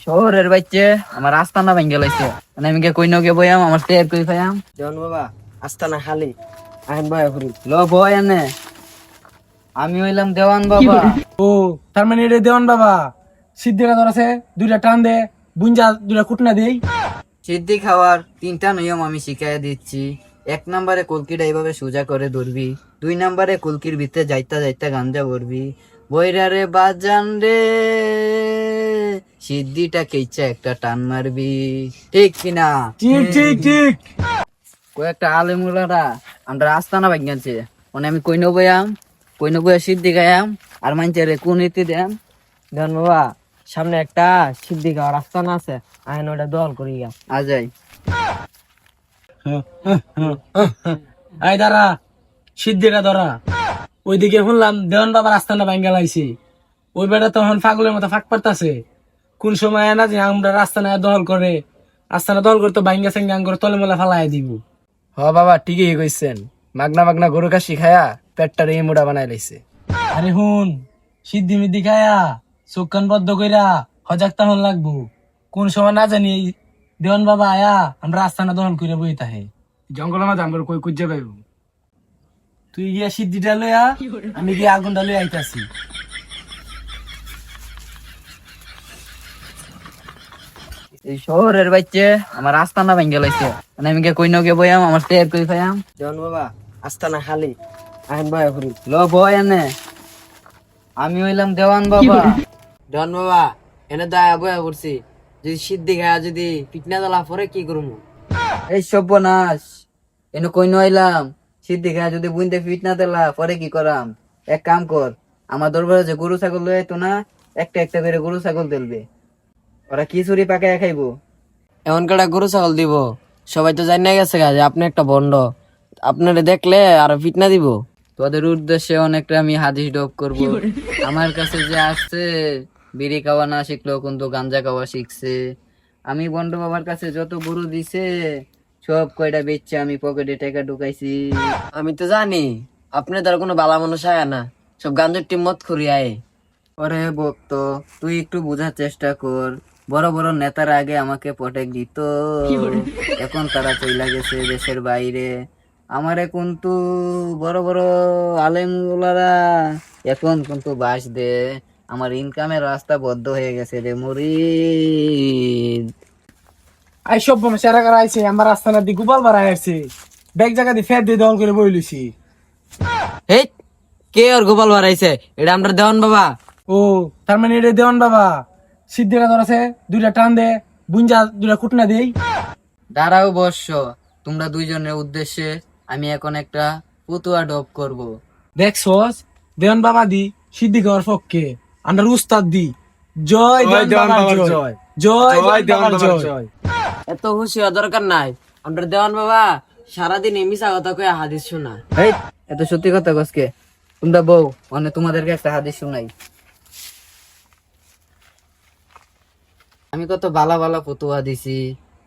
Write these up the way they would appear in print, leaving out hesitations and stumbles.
শহরের বাইচ্ছে আমার আস্তানা ভেঙে লাইছে মানে আমি কই নগে বইয়াম আমার টের কই পাইয়াম জন বাবা আস্তানা খালি আহেন বয়া করি ল বয় এনে আমি হইলাম দেওয়ান বাবা। ও তার মানে এটা দেওয়ান বাবা সিদ্ধিকা ধর আছে দুইটা টান দে বুঞ্জা দুইটা কুটনা দেই। সিদ্ধি খাওয়ার 3টা নিয়ম আমি শিখাইয়া দিচ্ছি। 1 নম্বরে কলকিটা এইভাবে সোজা করে ধরবি, 2 নম্বরে কলকির ভিতরে যাইতা যাইতা গাঞ্জা ভরবি, বইরা রে বাজান রে সিদ্ধিটা কেইচা একটা টান মারবি, ঠিক কিনা? ঠিক ঠিক ঠিক। কয়েকটা আলেমুলারা আমরা আস্তানা ভাঙছে মানে আমি কই নবয়াম সিদ্ধি গায়াম আর মানছে কোন ইতি দেন। জন বাবা সামনে একটা সিদ্ধিকা আস্তানা আছে আহেন ওটা দল করি গা আজাই আই দাঁড়া সিদ্ধিকা ধরা ওইদিকে শুনলাম দেওয়ান বাবার আস্তানা ভাঙ্গা লাইছে। ওই বেটা তখন ফাগলের মতো ফাঁক পারতাছে কোন সময় না যে আমরা রাস্তানা দখল করে আস্তানা দখল করতে ভাঙ্গা সেঙ্গা করে তলে মেলা ফালাই দিব। হ বাবা ঠিকই কইছেন, মাগনা মাগনা গরু কাশি খায়া পেটটারে মুড়া বানাই লাইছে। আরে হুন সিদ্ধি মিদ্ধি খায়া চোখ কান বদ্ধ কইরা হজাক তাহন লাগবো কোন সময় না জানি দেওয়ান বাবা আয়া আমরা আস্তানা দহন করে বই তাহে জঙ্গলের মাঝে আমরা কই কুজে পাইব। তুই গিয়া সিদ্ধিটা লইয়া আমি গিয়া আগুনটা লইয়া আইতাছি। এই শহরের বাইচ্ছে আমার আস্তানা ভেঙে লাইছে মানে আমি কই নগে বইয়াম আমার টের কই পাইয়াম। জন বাবা আস্তানা খালি আহেন বয়া করি ল বয় এনে আমি হইলাম দেওয়ান বাবা। জন বাবা এনে দয়া বয়া করছি, যদি সিদ্ধি খায়া যদি পিটনা জ্বালা পরে কি করবো? এই সর্বনাশ এনে কই নইলাম সিদ্ধি খায় যদি বুনতে ফিট না দিলা পরে কি করাম? এক কাম কর, আমার দরবারে যে গরু ছাগল লই আইতো না একটা একটা করে গরু ছাগল দিলবে, ওরা কি চুরি পাকায় খাইবো। এমন কটা গরু ছাগল দিব, সবাই তো জানিয়ে গেছে গা যে আপনি একটা বন্ড, আপনারে দেখলে আর ফিটনা দিব। তোদের উদ্দেশ্যে অনেকটা আমি হাদিস ডব করব। আমার কাছে যে আসছে বিড়ি খাওয়া না শিখলেও কিন্তু গাঞ্জা খাওয়া শিখছে। আমি বন্ড বাবার কাছে যত গরু দিছে সব কয়টা বেচছে আমি পকেটে টাকা ঢুকাইছি। আমি তো জানি আপনি তার কোনো বালা মানুষ আয় না, সব গাঞ্জের টিম মত খুরি আয়। ওরে ভক্ত তুই একটু বোঝার চেষ্টা কর, বড় বড় নেতারা আগে আমাকে প্রটেক্ট দিত, এখন তারা চইলা গেছে দেশের বাইরে। আমারে কিন্তু বড় বড় আলেমগুলারা এখন কিন্তু বাস দে, আমার ইনকামের রাস্তা বদ্ধ হয়ে গেছে রে মুরিদ। আই সব সেরা করা আইছে আমার আস্তানা দি গুবাল বাড়াই আসছে ব্যাগ জায়গা দিয়ে ফের দিয়ে দহন করে বই লইছি। এই কে ওর গোপাল বাড়াইছে? এটা আমরা দেওয়ান বাবা। ও তার মানে এটা দেওয়ান বাবা সিদ্ধিকা ধর আছে দুইটা টান দে বুঞ্জা দুইটা কুটনা দেই। দাঁড়াও বর্ষ, তোমরা দুইজনের উদ্দেশ্যে আমি এখন একটা ফতুয়া ডব করব। দেখছস দেওয়ান বাবা দি সিদ্ধিকা ওর পক্ষে আমরা উস্তাদ দি জয় দেওয়ান বাবার জয় জয় দেওয়ান বাবার জয়। এত খুশি হওয়ার দরকার নাই, আমরা দেওয়ান বাবা সারাদিন মিশা কথা কয়ে হাদিস শোনা। এই এত সত্যি কথা কসকে, তোমরা বউ মানে তোমাদেরকে একটা হাদিস শুনাই। আমি কত বালা বালা ফতুয়া দিছি,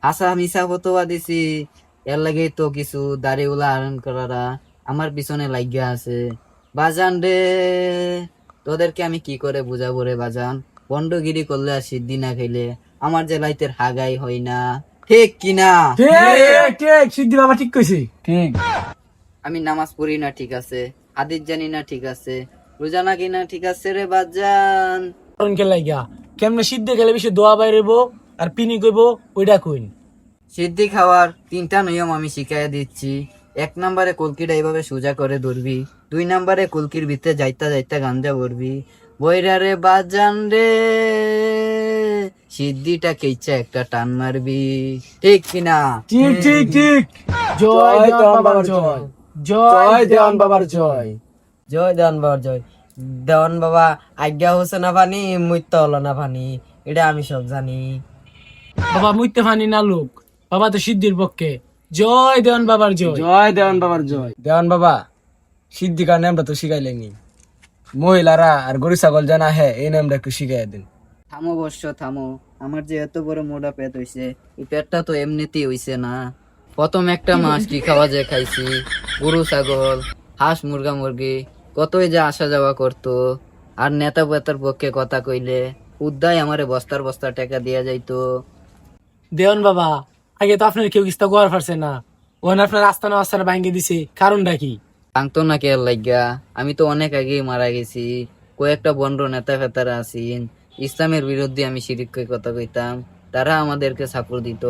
হাসা মিশা ফতুয়া দিছি, এর লাগে তো কিছু দাড়িওয়ালা আরন করারা আমার পিছনে লাগিয়া আছে। বাজান রে তোদেরকে আমি কি করে বুঝাবো রে বাজান, পন্ডগিরি করলে আর সিদ্ধি না খাইলে আমার যে লাইতের হাগাই হয় না, ঠিক কিনা? ঠিক ঠিক সিদ্ধি বাবা ঠিক কইছে ঠিক। আমি নামাজ পড়ি না ঠিক আছে, হাদিস জানি না ঠিক আছে, রোজা না কিনা ঠিক আছে রে বাজান। কে লাগিয়া কেমনে সিদ্ধি খেলে বেশি দোয়া বাইরেবো আর পিনি কইব ওইটা কইন। সিদ্ধি খাওয়ার 3টা নিয়ম আমি শিখাইয়া দিচ্ছি। 1 নম্বরে কলকিটা এইভাবে সোজা করে ধরবি, 2 নম্বরে কলকির ভিতরে যাইতা যাইতা গাঞ্জা ভরবি, বইরা রে বাজান রে সিদ্ধিটা কেইচা একটা টান মারবি, ঠিক কিনা? ঠিক ঠিক ঠিক। জয় দেওয়ান বাবার জয় জয় দেওয়ান বাবার জয় জয় দেওয়ান বাবার জয়। দেওয়ান বাবা আজ্ঞা হচ্ছে না পানি মৃত্যু হলো না পানি, এটা আমি সব জানি। বাবা মুইতে ফানি না লোক, বাবা তো সিদ্ধির পক্ষে জয় দেওয়ান বাবার জয় জয় দেওয়ান বাবার জয়। দেওয়ান বাবা সিদ্ধিকার নামটা তো শিখাইলেনি, মহিলারা আর গরু ছাগল জানা হ্যাঁ এই নামটা একটু শিখাই দিন। থামো বর্ষ থামো, আমার যে এত বড় মোটা পেট হইছে, এই পেটটা তো এমনিতেই হইছে না। প্রথম একটা মাস কি খাওয়া যে খাইছি, গরু ছাগল হাঁস মুরগা মুরগি কতই যে আসা যাওয়া করতো, আর নেতা পেতার পক্ষে কথা কইলে উদ্দায় আমারে বস্তার বস্তা টাকা দিয়া যাইতো। দেওয়ান বাবা আগে তো আপনার কেউ কিস্তা গোয়ার পারছে না, ওখানে আপনার আস্তানা আস্তানা ভাঙ্গে দিছে, কারণটা কি? ভাঙতো না কে লাগিয়া, আমি তো অনেক আগেই মারা গেছি। কয়েকটা বন্ড নেতা ফেতারা আছেন, ইসলামের বিরুদ্ধে আমি শিরিক কথা কইতাম, তারা আমাদেরকে সাপোর্ট দিত।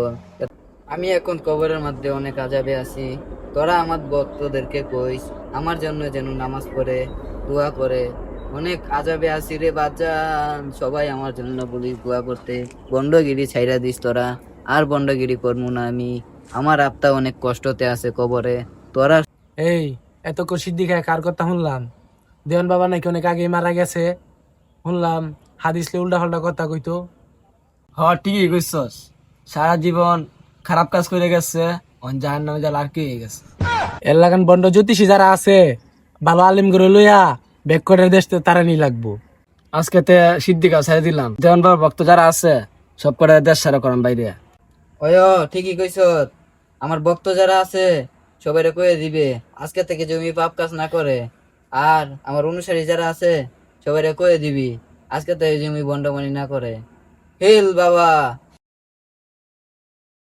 আমি এখন কবরের মধ্যে অনেক আজাবে আছি। তোরা আমার ভক্তদেরকে কইস আমার জন্য যেন নামাজ পড়ে দোয়া করে। অনেক আজাবে আছি রে বাজান, সবাই আমার জন্য বলিস দোয়া করতে। বন্ডগিরি ছাইরা দিস তোরা, আর বন্ডগিরি করবো না আমি। আমার আত্মা অনেক কষ্টতে আছে কবরে। তোরা এই এত সিদ্ধি খায় কার কথা শুনলাম? দেওয়ান বাবা নাকি অনেক আগে মারা গেছে শুনলাম, হাদিসলে উল্টা পাল্টা কথা কইতো। ঠিকই কইছস, সারা জীবন খারাপ কাজ করে গেছে, জাহান নামে যার আর কি হয়ে গেছে। এর লাগান বন্ড জ্যোতিষী যারা আছে ভালো আলিম করে লইয়া ব্যাক করে দেশ তারা নি লাগবো। আজকে তে সিদ্দিকা ছেড়ে দিলাম, দেওয়ান বাবার ভক্ত যারা আছে সব করে দেশ সারা করাম বাইরে। ওই ঠিকই কইছ, আমার ভক্ত যারা আছে সবাই কয়ে দিবে আজকে থেকে জমি পাপ কাজ না করে। আর আমার অনুসারী যারা আছে সবাই কয়ে দিবি আজকে থেকে জমি বন্ডমানি না করে। হেল বাবা।